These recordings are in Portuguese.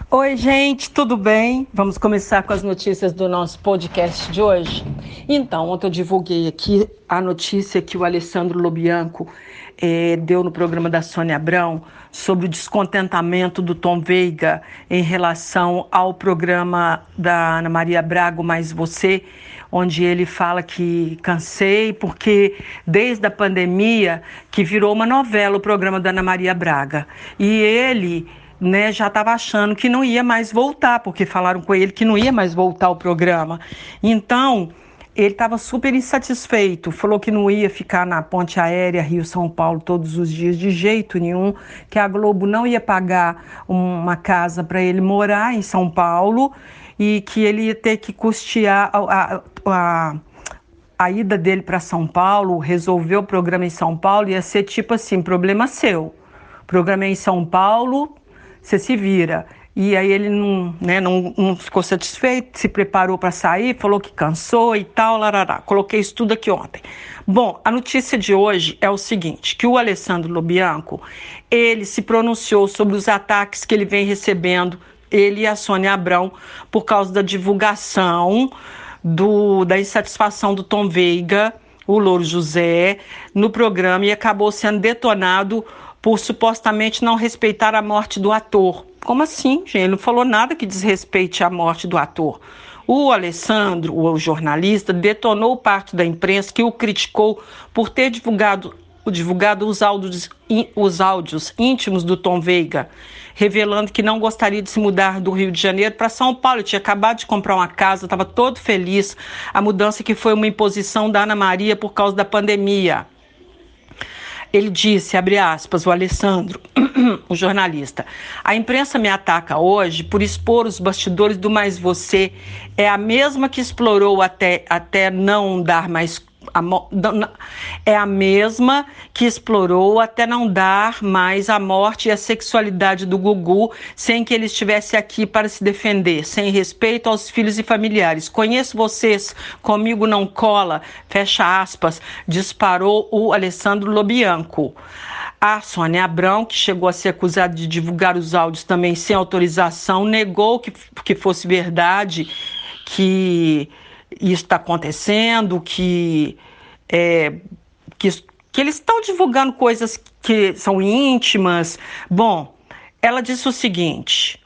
Oi, gente, tudo bem? Vamos começar com as notícias do nosso podcast de hoje. Então, ontem eu divulguei aqui a notícia que o Alessandro Lobianco deu no programa da Sônia Abrão sobre o descontentamento do Tom Veiga em relação ao programa da Ana Maria Braga, Mais Você, onde ele fala que cansei porque desde a pandemia que virou uma novela o programa da Ana Maria Braga. E ele já estava achando que não ia mais voltar, porque falaram com ele que não ia mais voltar ao programa. Então, ele estava super insatisfeito, falou que não ia ficar na ponte aérea Rio-São Paulo todos os dias de jeito nenhum, que a Globo não ia pagar uma casa para ele morar em São Paulo e que ele ia ter que custear a ida dele para São Paulo, resolver o programa em São Paulo, ia ser tipo assim, problema seu. O programa é em São Paulo, você se vira. E aí ele não ficou satisfeito, se preparou para sair, falou que cansou e tal, larará. Coloquei isso tudo aqui ontem. Bom, a notícia de hoje é o seguinte, que o Alessandro Lobianco, ele se pronunciou sobre os ataques que ele vem recebendo, ele e a Sônia Abrão, por causa da divulgação da insatisfação do Tom Veiga, o Louro José, no programa, e acabou sendo detonado por supostamente não respeitar a morte do ator. Como assim, gente? Ele não falou nada que desrespeite a morte do ator. O Alessandro, o jornalista, detonou parte da imprensa que o criticou por ter divulgado os áudios íntimos do Tom Veiga, revelando que não gostaria de se mudar do Rio de Janeiro para São Paulo. Ele tinha acabado de comprar uma casa, estava todo feliz. A mudança que foi uma imposição da Ana Maria por causa da pandemia. Ele disse, abre aspas, o Alessandro, o jornalista, a imprensa me ataca hoje por expor os bastidores do Mais Você. É a mesma que explorou até não dar mais... É a mesma que explorou até não dar mais a morte e a sexualidade do Gugu sem que ele estivesse aqui para se defender, sem respeito aos filhos e familiares. Conheço vocês, comigo não cola, fecha aspas, disparou o Alessandro Lobianco. A Sônia Abrão, que chegou a ser acusada de divulgar os áudios também sem autorização, negou que fosse verdade, que isso está acontecendo, que eles estão divulgando coisas que são íntimas. Bom, ela disse o seguinte,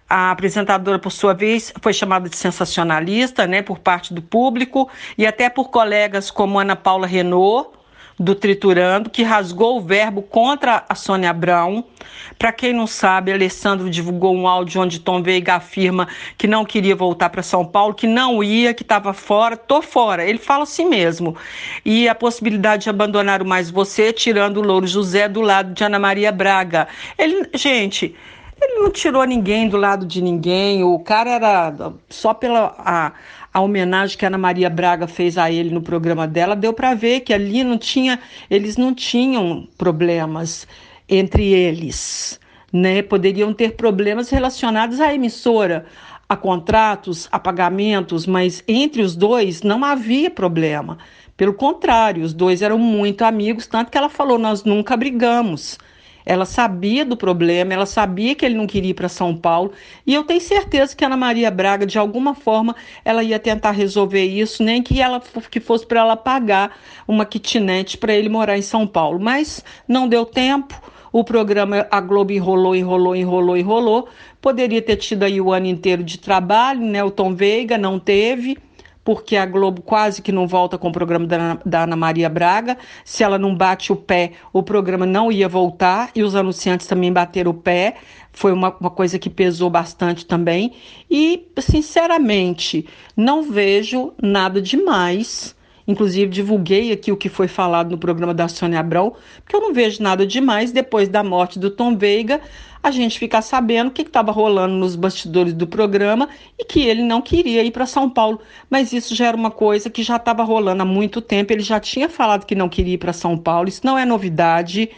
a apresentadora, por sua vez, foi chamada de sensacionalista, por parte do público e até por colegas como Ana Paula Renault, do Triturando, que rasgou o verbo contra a Sônia Abrão. Para quem não sabe, Alessandro divulgou um áudio onde Tom Veiga afirma que não queria voltar para São Paulo, que não ia, que estava fora, tô fora. Ele fala assim mesmo. E a possibilidade de abandonar o Mais Você, tirando o Louro José do lado de Ana Maria Braga. Ele não tirou ninguém do lado de ninguém, o cara era só pela a homenagem que a Ana Maria Braga fez a ele no programa dela, deu para ver que ali eles não tinham problemas entre eles, Poderiam ter problemas relacionados à emissora, a contratos, a pagamentos, mas entre os dois não havia problema. Pelo contrário, os dois eram muito amigos, tanto que ela falou, nós nunca brigamos. Ela sabia do problema, ela sabia que ele não queria ir para São Paulo e eu tenho certeza que a Ana Maria Braga, de alguma forma, ela ia tentar resolver isso, nem que fosse para ela pagar uma kitnet para ele morar em São Paulo. Mas não deu tempo, o programa, a Globo enrolou. Poderia ter tido aí o ano inteiro de trabalho, O Tom Veiga não teve, porque a Globo quase que não volta com o programa da Ana Maria Braga. Se ela não bate o pé, o programa não ia voltar, e os anunciantes também bateram o pé. Foi uma coisa que pesou bastante também. E, sinceramente, não vejo nada demais. Inclusive, divulguei aqui o que foi falado no programa da Sônia Abrão, porque eu não vejo nada demais depois da morte do Tom Veiga, a gente ficar sabendo o que estava rolando nos bastidores do programa e que ele não queria ir para São Paulo. Mas isso já era uma coisa que já estava rolando há muito tempo, ele já tinha falado que não queria ir para São Paulo, isso não é novidade.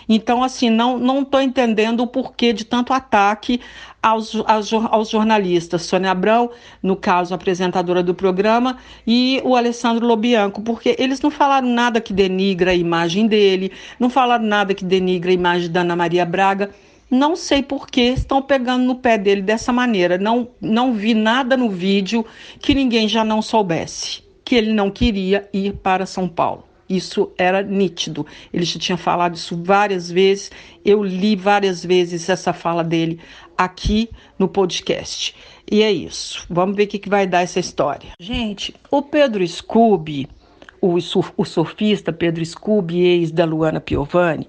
Então, assim, não estou entendendo o porquê de tanto ataque aos jornalistas. Sônia Abrão, no caso, apresentadora do programa, e o Alessandro Lobianco, porque eles não falaram nada que denigra a imagem dele, não falaram nada que denigra a imagem da Ana Maria Braga. Não sei por que estão pegando no pé dele dessa maneira. Não vi nada no vídeo que ninguém já não soubesse, que ele não queria ir para São Paulo. Isso era nítido. Ele já tinha falado isso várias vezes. Eu li várias vezes essa fala dele aqui no podcast. E é isso. Vamos ver o que vai dar essa história. Gente, o Pedro Scooby, o surfista Pedro Scooby, ex da Luana Piovani,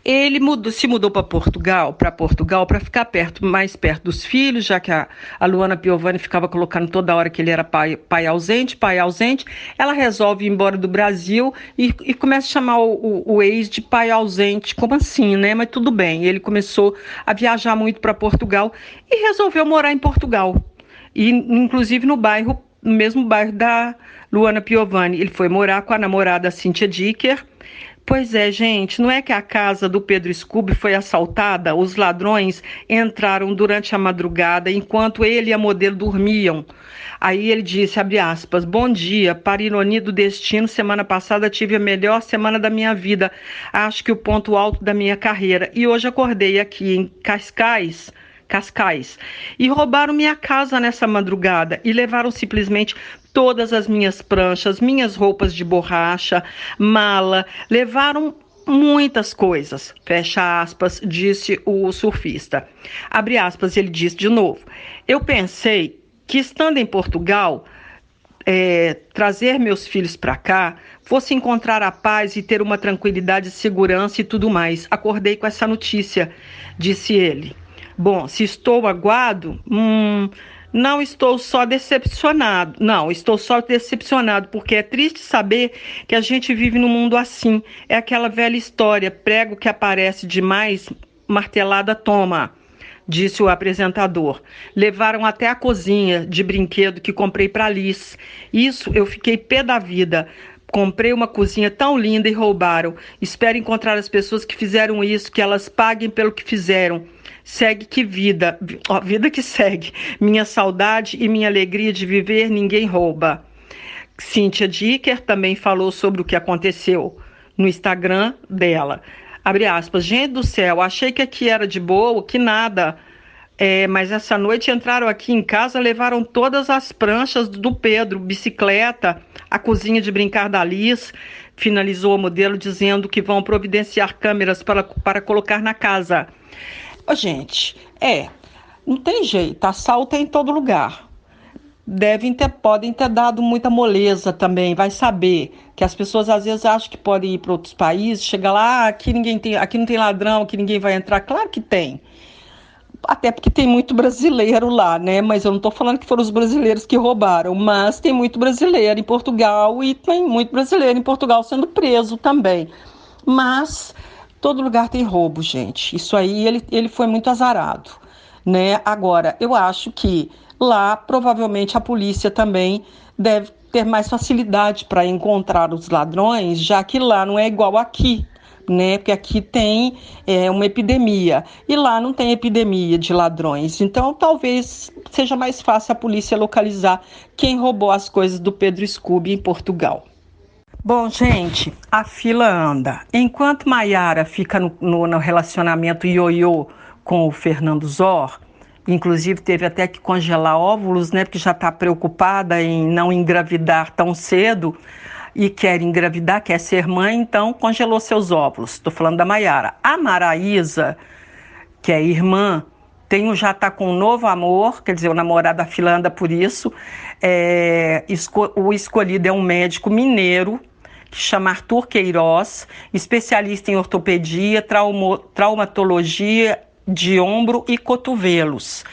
ele se mudou para Portugal para ficar mais perto dos filhos, já que a Luana Piovani ficava colocando toda hora que ele era pai ausente. Ela resolve ir embora do Brasil e começa a chamar o ex de pai ausente. Como assim, né? Mas tudo bem. Ele começou a viajar muito para Portugal e resolveu morar em Portugal. E, inclusive, no mesmo bairro da Luana Piovani. Ele foi morar com a namorada Cíntia Dicker. Pois é, gente, não é que a casa do Pedro Scooby foi assaltada? Os ladrões entraram durante a madrugada, enquanto ele e a modelo dormiam. Aí ele disse, abre aspas, bom dia, para ironia do destino, semana passada tive a melhor semana da minha vida, acho que o ponto alto da minha carreira. E hoje acordei aqui em Cascais, e roubaram minha casa nessa madrugada e levaram simplesmente todas as minhas pranchas, minhas roupas de borracha, mala, levaram muitas coisas, fecha aspas, disse o surfista. Abre aspas, ele disse de novo, eu pensei que estando em Portugal, trazer meus filhos para cá, fosse encontrar a paz e ter uma tranquilidade, segurança e tudo mais. Acordei com essa notícia, disse ele. Bom, se estou aguado, não estou só decepcionado. Não, estou só decepcionado, porque é triste saber que a gente vive num mundo assim. É aquela velha história, prego que aparece demais, martelada toma, disse o apresentador. Levaram até a cozinha de brinquedo que comprei para Liz. Isso, eu fiquei pé da vida. Comprei uma cozinha tão linda e roubaram. Espero encontrar as pessoas que fizeram isso, que elas paguem pelo que fizeram. Segue que vida, vida que segue. Minha saudade e minha alegria de viver ninguém rouba. Cíntia Dicker também falou sobre o que aconteceu no Instagram dela. Abre aspas, gente do céu, achei que aqui era de boa, que nada. Mas essa noite entraram aqui em casa, levaram todas as pranchas do Pedro, bicicleta, a cozinha de brincar da Liz. Finalizou o modelo dizendo que vão providenciar câmeras para colocar na casa. Gente, não tem jeito, assalto é em todo lugar. Podem ter dado muita moleza também, vai saber que as pessoas às vezes acham que podem ir para outros países, chega lá, aqui não tem ladrão, aqui ninguém vai entrar. Claro que tem. Até porque tem muito brasileiro lá, né? Mas eu não estou falando que foram os brasileiros que roubaram, mas tem muito brasileiro em Portugal e tem muito brasileiro em Portugal sendo preso também. Mas todo lugar tem roubo, gente. Isso aí, ele foi muito azarado, né? Agora, eu acho que lá, provavelmente, a polícia também deve ter mais facilidade para encontrar os ladrões, já que lá não é igual aqui, né? Porque aqui tem uma epidemia e lá não tem epidemia de ladrões. Então, talvez seja mais fácil a polícia localizar quem roubou as coisas do Pedro Scooby em Portugal. Bom, gente, a fila anda. Enquanto Maiara fica no relacionamento ioiô com o Fernando Zor, inclusive teve até que congelar óvulos, né, porque já está preocupada em não engravidar tão cedo e quer engravidar, quer ser mãe, então congelou seus óvulos. Estou falando da Maiara. A Maraísa, que é irmã, já está com um novo amor, quer dizer, o namorado da fila anda por isso. O escolhido é um médico mineiro, que chama Arthur Queiroz, especialista em ortopedia, traumatologia de ombro e cotovelos.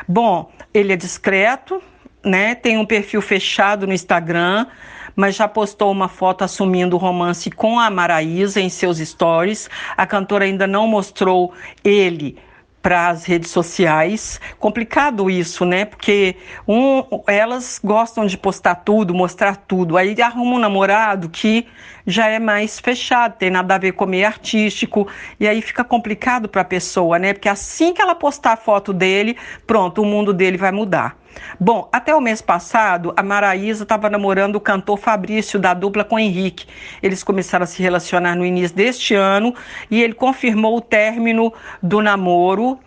Bom, ele é discreto, né? Tem um perfil fechado no Instagram, mas já postou uma foto assumindo o romance com a Maraísa em seus stories. A cantora ainda não mostrou ele para as redes sociais. Complicado isso, né? Porque elas gostam de postar tudo, mostrar tudo. Aí arruma um namorado que já é mais fechado, tem nada a ver com o meio artístico, e aí fica complicado para a pessoa, né? Porque assim que ela postar a foto dele, pronto, o mundo dele vai mudar. Bom, até o mês passado, a Maraísa estava namorando o cantor Fabrício, da dupla com o Henrique. Eles começaram a se relacionar no início deste ano e ele confirmou o término do namoro.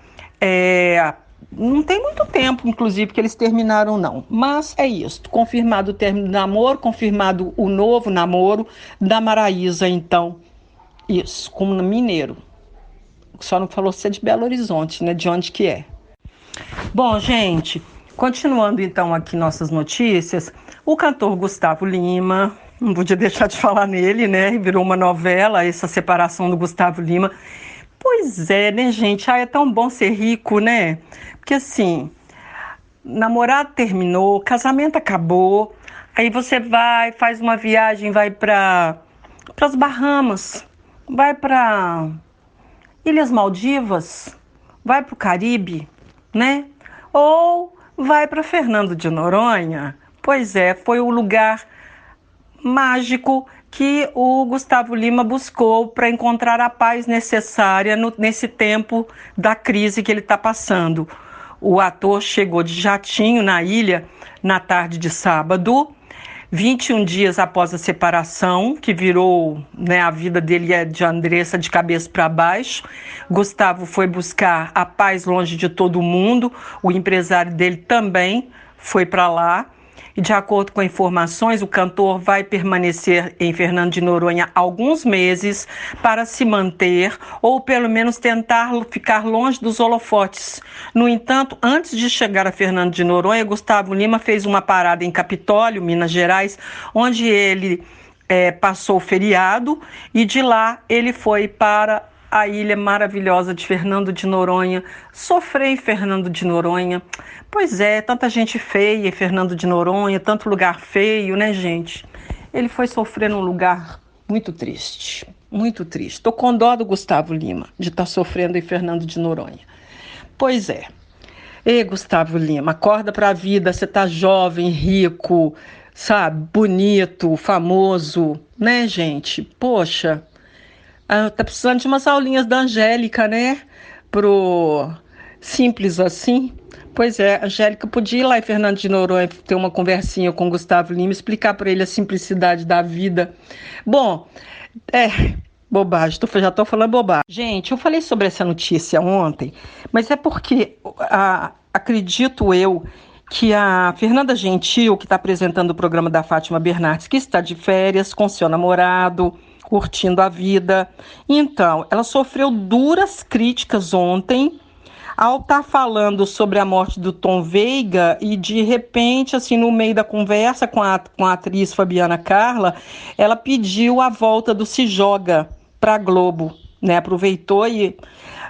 Não tem muito tempo, inclusive, que eles terminaram, não. Mas é isso. Confirmado o término do namoro, confirmado o novo namoro da Maraísa, então. Isso, como mineiro. Só não falou se é de Belo Horizonte, né? De onde que é. Bom, gente, continuando então aqui nossas notícias, o cantor Gustavo Lima, não podia deixar de falar nele, né? Virou uma novela essa separação do Gustavo Lima. Pois é, né, gente? É tão bom ser rico, né? Porque assim, namorado terminou, casamento acabou, aí você vai, faz uma viagem, vai para as Bahamas, vai para Ilhas Maldivas, vai para o Caribe, né? Ou vai para Fernando de Noronha. Pois é, foi o lugar mágico que o Gustavo Lima buscou para encontrar a paz necessária nesse tempo da crise que ele está passando. O ator chegou de jatinho na ilha na tarde de sábado, 21 dias após a separação, que virou, né, a vida dele é de Andressa de cabeça para baixo. Gustavo foi buscar a paz longe de todo mundo, o empresário dele também foi para lá. E de acordo com informações, o cantor vai permanecer em Fernando de Noronha alguns meses para se manter ou pelo menos tentar ficar longe dos holofotes. No entanto, antes de chegar a Fernando de Noronha, Gustavo Lima fez uma parada em Capitólio, Minas Gerais, onde ele passou o feriado e de lá ele foi para a ilha maravilhosa de Fernando de Noronha, sofrer em Fernando de Noronha. Pois é, tanta gente feia em Fernando de Noronha, tanto lugar feio, né, gente? Ele foi sofrer num lugar muito triste, muito triste. Tô com dó do Gustavo Lima, de estar sofrendo em Fernando de Noronha. Pois é. Ei, Gustavo Lima, acorda pra vida, você tá jovem, rico, sabe, bonito, famoso, né, gente? Poxa... tá precisando de umas aulinhas da Angélica, né? Pro Simples Assim. Pois é, a Angélica podia ir lá em Fernando de Noronha ter uma conversinha com o Gustavo Lima, explicar para ele a simplicidade da vida. Bom, bobagem, já estou falando bobagem. Gente, eu falei sobre essa notícia ontem, mas é porque acredito eu que a Fernanda Gentil, que está apresentando o programa da Fátima Bernardes, que está de férias com seu namorado, curtindo a vida. Então, ela sofreu duras críticas ontem ao estar falando sobre a morte do Tom Veiga e, de repente, assim, no meio da conversa com a atriz Fabiana Carla, ela pediu a volta do Se Joga para a Globo, né? Aproveitou e...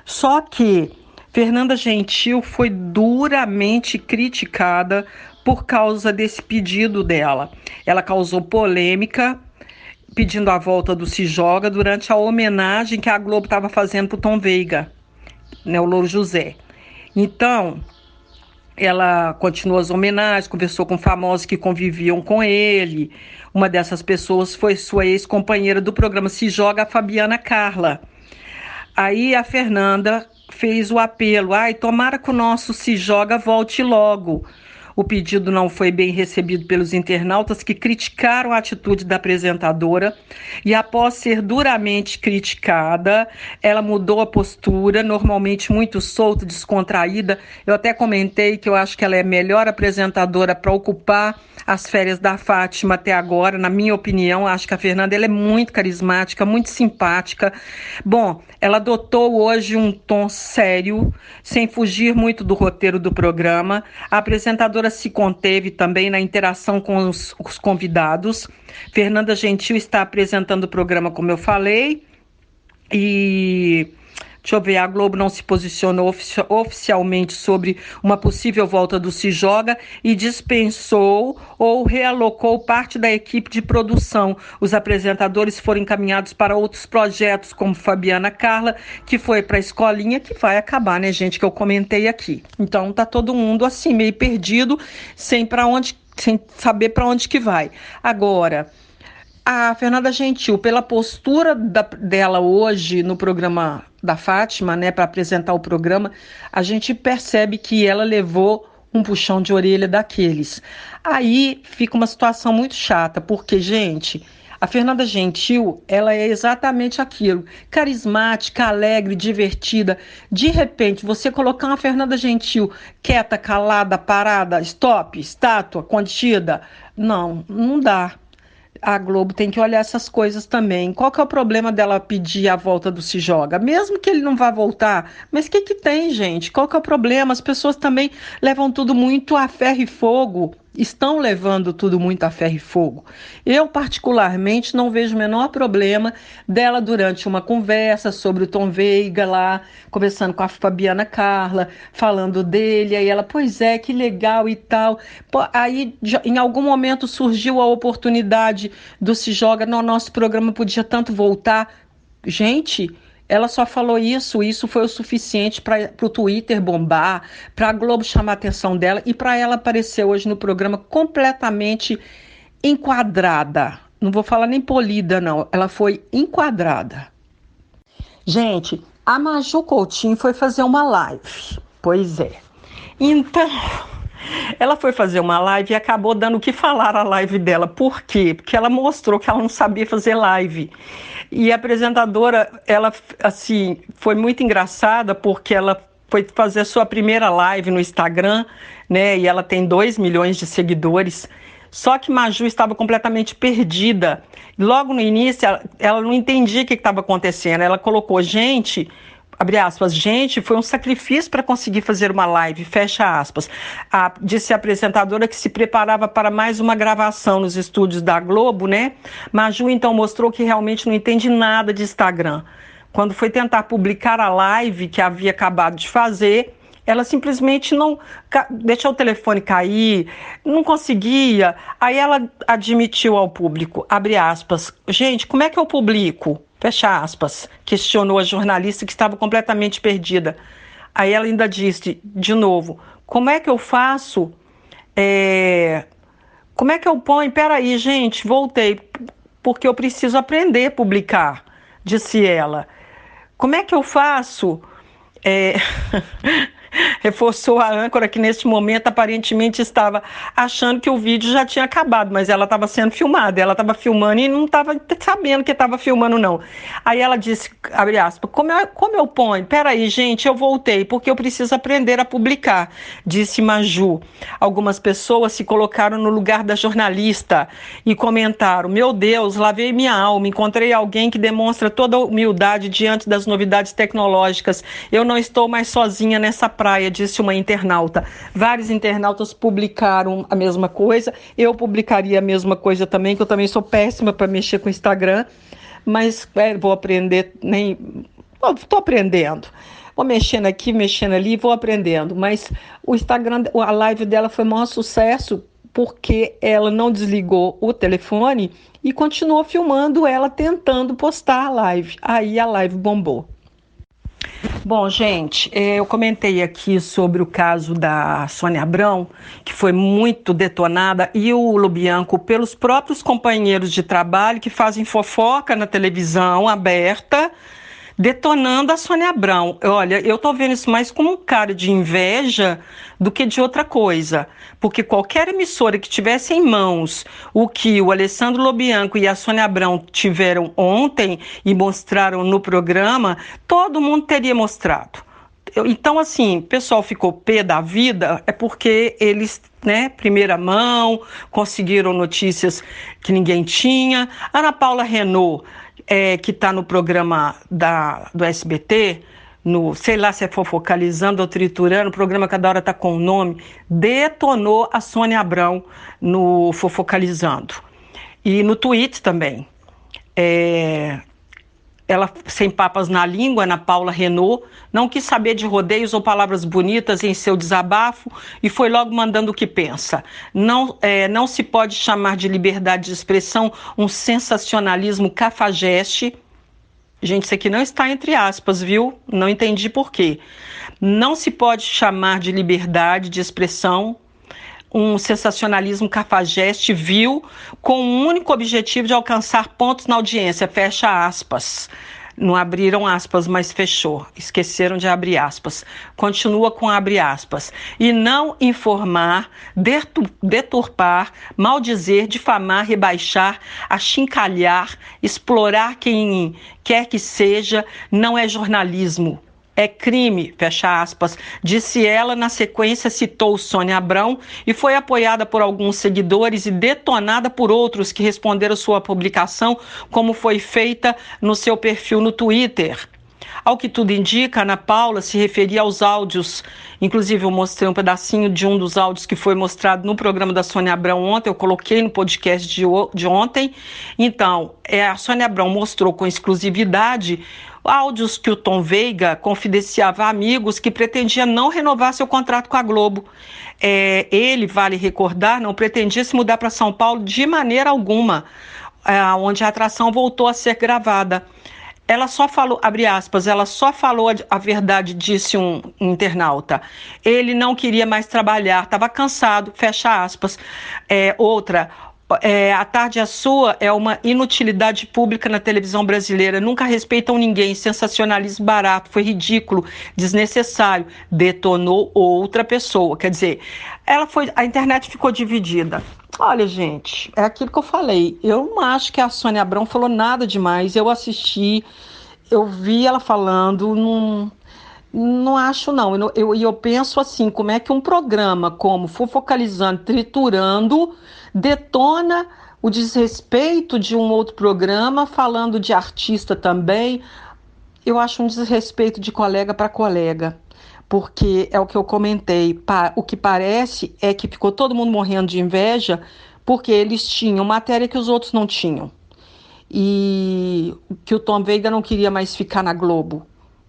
Só que Fernanda Gentil foi duramente criticada por causa desse pedido dela. Ela causou polêmica pedindo a volta do Se Joga durante a homenagem que a Globo estava fazendo para o Tom Veiga, né, o Louro José. Então, ela continuou as homenagens, conversou com famosos que conviviam com ele. Uma dessas pessoas foi sua ex-companheira do programa Se Joga, a Fabiana Carla. Aí a Fernanda fez o apelo, tomara que o nosso Se Joga volte logo. O pedido não foi bem recebido pelos internautas, que criticaram a atitude da apresentadora, e após ser duramente criticada, ela mudou a postura, normalmente muito solta, descontraída. Eu até comentei que eu acho que ela é a melhor apresentadora para ocupar as férias da Fátima até agora. Na minha opinião, acho que a Fernanda ela é muito carismática, muito simpática. Bom, ela adotou hoje um tom sério, sem fugir muito do roteiro do programa. A apresentadora se conteve também na interação com os convidados. Fernanda Gentil está apresentando o programa, como eu falei, e... Deixa eu ver, a Globo não se posicionou oficialmente sobre uma possível volta do Se Joga e dispensou ou realocou parte da equipe de produção. Os apresentadores foram encaminhados para outros projetos, como Fabiana Carla, que foi para a escolinha, que vai acabar, né, gente, que eu comentei aqui. Então tá todo mundo assim, meio perdido, sem saber para onde que vai. Agora, a Fernanda Gentil, pela postura dela hoje no programa da Fátima, né, para apresentar o programa, a gente percebe que ela levou um puxão de orelha daqueles. Aí fica uma situação muito chata, porque, gente, a Fernanda Gentil, ela é exatamente aquilo, carismática, alegre, divertida. De repente, você colocar uma Fernanda Gentil quieta, calada, parada, stop, estátua, contida, não dá. A Globo tem que olhar essas coisas também. Qual que é o problema dela pedir a volta do Se Joga? Mesmo que ele não vá voltar, mas o que tem, gente? Qual que é o problema? As pessoas também levam tudo muito a ferro e fogo. Estão levando tudo muito a ferro e fogo. Eu, particularmente, não vejo o menor problema dela durante uma conversa sobre o Tom Veiga lá, conversando com a Fabiana Carla, falando dele, aí ela, pois é, que legal e tal. Pô, aí, em algum momento, surgiu a oportunidade do Se Joga, no nosso programa podia tanto voltar. Gente, ela só falou isso foi o suficiente para o Twitter bombar, para a Globo chamar a atenção dela e para ela aparecer hoje no programa completamente enquadrada. Não vou falar nem polida, não. Ela foi enquadrada. Gente, a Maju Coutinho foi fazer uma live. Pois é. Então, ela foi fazer uma live e acabou dando o que falar a live dela. Por quê? Porque ela mostrou que ela não sabia fazer live. E a apresentadora, ela, assim, foi muito engraçada porque ela foi fazer a sua primeira live no Instagram, né? E ela tem 2 milhões de seguidores. Só que Maju estava completamente perdida. Logo no início, ela não entendia o que estava acontecendo. Ela colocou, gente, abre aspas, gente, foi um sacrifício para conseguir fazer uma live, fecha aspas. Disse a apresentadora que se preparava para mais uma gravação nos estúdios da Globo, né? Maju então mostrou que realmente não entende nada de Instagram. Quando foi tentar publicar a live que havia acabado de fazer, ela simplesmente não deixou o telefone cair, não conseguia. Aí ela admitiu ao público, abre aspas, gente, como é que eu publico? Fecha aspas, questionou a jornalista que estava completamente perdida. Aí ela ainda disse, de novo, como é que eu faço? Como é que eu ponho? Peraí, gente, voltei, porque eu preciso aprender a publicar, disse ela. Como é que eu faço? Reforçou a âncora que neste momento aparentemente estava achando que o vídeo já tinha acabado, mas ela estava sendo filmada, ela estava filmando e não estava sabendo que estava filmando não. Aí ela disse, abre aspas, como eu ponho? Peraí, gente, eu voltei, porque eu preciso aprender a publicar, disse Maju. Algumas pessoas se colocaram no lugar da jornalista e comentaram, meu Deus, lavei minha alma, encontrei alguém que demonstra toda a humildade diante das novidades tecnológicas, eu não estou mais sozinha nessa praia, disse uma internauta. Vários internautas publicaram a mesma coisa. Eu publicaria a mesma coisa também, que eu também sou péssima para mexer com o Instagram, mas vou aprender, estou aprendendo. Vou mexendo aqui, mexendo ali, vou aprendendo. Mas o Instagram, a live dela foi o maior sucesso porque ela não desligou o telefone e continuou filmando ela tentando postar a live. Aí a live bombou. Bom, gente, eu comentei aqui sobre o caso da Sônia Abrão, que foi muito detonada, e o Lobianco pelos próprios companheiros de trabalho que fazem fofoca na televisão aberta, detonando a Sônia Abrão. Olha, eu tô vendo isso mais como um cara de inveja do que de outra coisa, porque qualquer emissora que tivesse em mãos o que o Alessandro Lobianco e a Sônia Abrão tiveram ontem e mostraram no programa, todo mundo teria mostrado. Então, assim, o pessoal ficou pé da vida, é porque eles, né, primeira mão, conseguiram notícias que ninguém tinha. Ana Paula Renault, que está no programa do SBT, sei lá se é Fofocalizando ou Triturando, o programa cada hora está com o nome, detonou a Sônia Abrão no Fofocalizando. E no Twitter também. Ela, sem papas na língua, Ana Paula Renault, não quis saber de rodeios ou palavras bonitas em seu desabafo e foi logo mandando o que pensa. Não se pode chamar de liberdade de expressão um sensacionalismo cafajeste. Gente, isso aqui não está entre aspas, viu? Não entendi por quê. Não se pode chamar de liberdade de expressão um sensacionalismo cafajeste vil com o único objetivo de alcançar pontos na audiência, fecha aspas. Não abriram aspas, mas fechou. Esqueceram de abrir aspas. Continua com abre aspas. E não informar, deturpar, maldizer, difamar, rebaixar, achincalhar, explorar quem quer que seja, não é jornalismo. É crime, fecha aspas, disse ela. Na sequência citou Sônia Abrão e foi apoiada por alguns seguidores e detonada por outros que responderam sua publicação, como foi feita no seu perfil no Twitter. Ao que tudo indica, Ana Paula se referia aos áudios. Inclusive, eu mostrei um pedacinho de um dos áudios que foi mostrado no programa da Sônia Abrão ontem. Eu coloquei no podcast de ontem. Então, a Sônia Abrão mostrou com exclusividade áudios que o Tom Veiga confidenciava a amigos que pretendia não renovar seu contrato com a Globo. Ele, vale recordar, não pretendia se mudar para São Paulo de maneira alguma, onde a atração voltou a ser gravada. Ela só falou, abre aspas, ela só falou a verdade, disse um internauta. Ele não queria mais trabalhar, estava cansado, fecha aspas. A tarde é sua é uma inutilidade pública na televisão brasileira. Nunca respeitam ninguém. Sensacionalismo barato, foi ridículo, desnecessário. Detonou outra pessoa. Quer dizer, a internet ficou dividida. Olha, gente, é aquilo que eu falei. Eu não acho que a Sônia Abrão falou nada demais. Eu assisti, eu vi ela falando, não acho não. Eu penso assim, como é que um programa como Fofocalizando, Triturando, detona o desrespeito de um outro programa, falando de artista também. Eu acho um desrespeito de colega para colega, porque é o que eu comentei. O que parece é que ficou todo mundo morrendo de inveja porque eles tinham matéria que os outros não tinham. E que o Tom Veiga não queria mais ficar na Globo.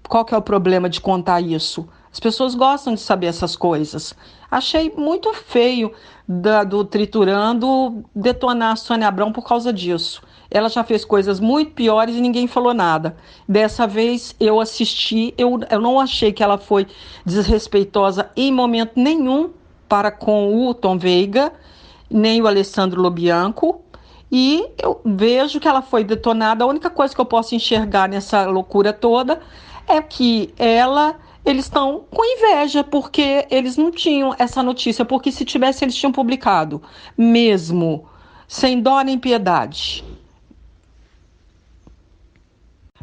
Qual que é o problema de contar isso? As pessoas gostam de saber essas coisas. Achei muito feio do Triturando detonar a Sônia Abrão por causa disso. Ela já fez coisas muito piores e ninguém falou nada. Dessa vez eu assisti, eu não achei que ela foi desrespeitosa em momento nenhum para com o Tom Veiga, nem o Alessandro Lobianco. E eu vejo que ela foi detonada. A única coisa que eu posso enxergar nessa loucura toda é que eles estão com inveja, porque eles não tinham essa notícia, porque se tivesse, eles tinham publicado, mesmo, sem dó nem piedade.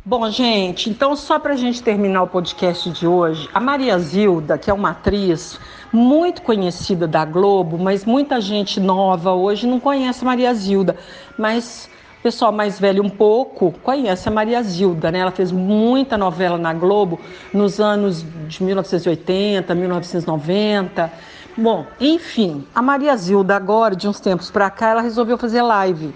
Bom, gente, então só para a gente terminar o podcast de hoje, a Maria Zilda, que é uma atriz muito conhecida da Globo, mas muita gente nova hoje não conhece a Maria Zilda, mas o pessoal mais velho um pouco conhece a Maria Zilda, né? Ela fez muita novela na Globo nos anos de 1980, 1990. Bom, enfim, a Maria Zilda agora, de uns tempos para cá, ela resolveu fazer live.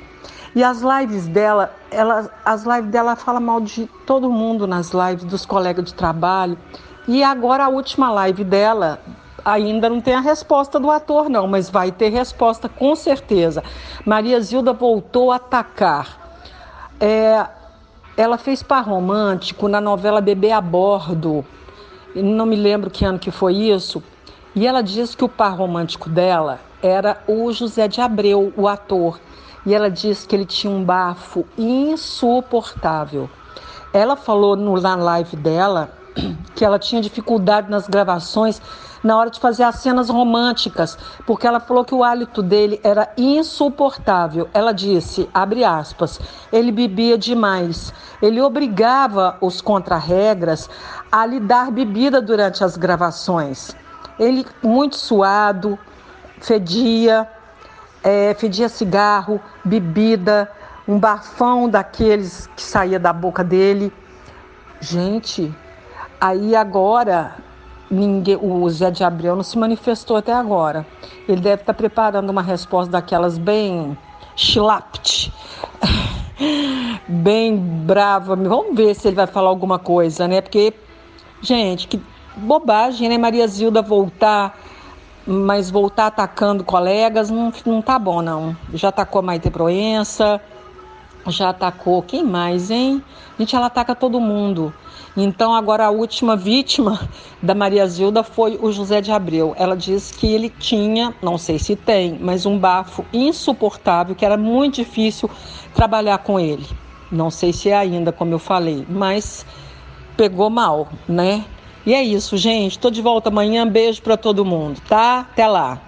E as lives dela, ela fala mal de todo mundo nas lives, dos colegas de trabalho. E agora a última live dela, ainda não tem a resposta do ator não, mas vai ter resposta com certeza. Maria Zilda voltou a atacar. Ela fez par romântico na novela Bebê a Bordo, não me lembro que ano que foi isso, e ela disse que o par romântico dela era o José de Abreu, o ator. E ela disse que ele tinha um bafo insuportável. Ela falou na live dela que ela tinha dificuldade nas gravações na hora de fazer as cenas românticas, porque ela falou que o hálito dele era insuportável. Ela disse, abre aspas, ele bebia demais. Ele obrigava os contra-regras a lhe dar bebida durante as gravações. Ele muito suado, fedia cigarro, bebida, um bafão daqueles que saía da boca dele. Gente, aí agora o Zé de Abreu não se manifestou até agora. Ele deve estar preparando uma resposta daquelas bem schlapt, bem brava. Vamos ver se ele vai falar alguma coisa, né? Porque, gente, que bobagem, né? Maria Zilda voltar, mas voltar atacando colegas não tá bom, não. Já atacou a Maite Proença, já atacou... Quem mais, hein? Gente, ela ataca todo mundo. Então, agora a última vítima da Maria Zilda foi o José de Abreu. Ela disse que ele tinha, não sei se tem, mas um bafo insuportável, que era muito difícil trabalhar com ele. Não sei se é ainda, como eu falei, mas pegou mal, né? E é isso, gente. Tô de volta amanhã. Beijo para todo mundo, tá? Até lá.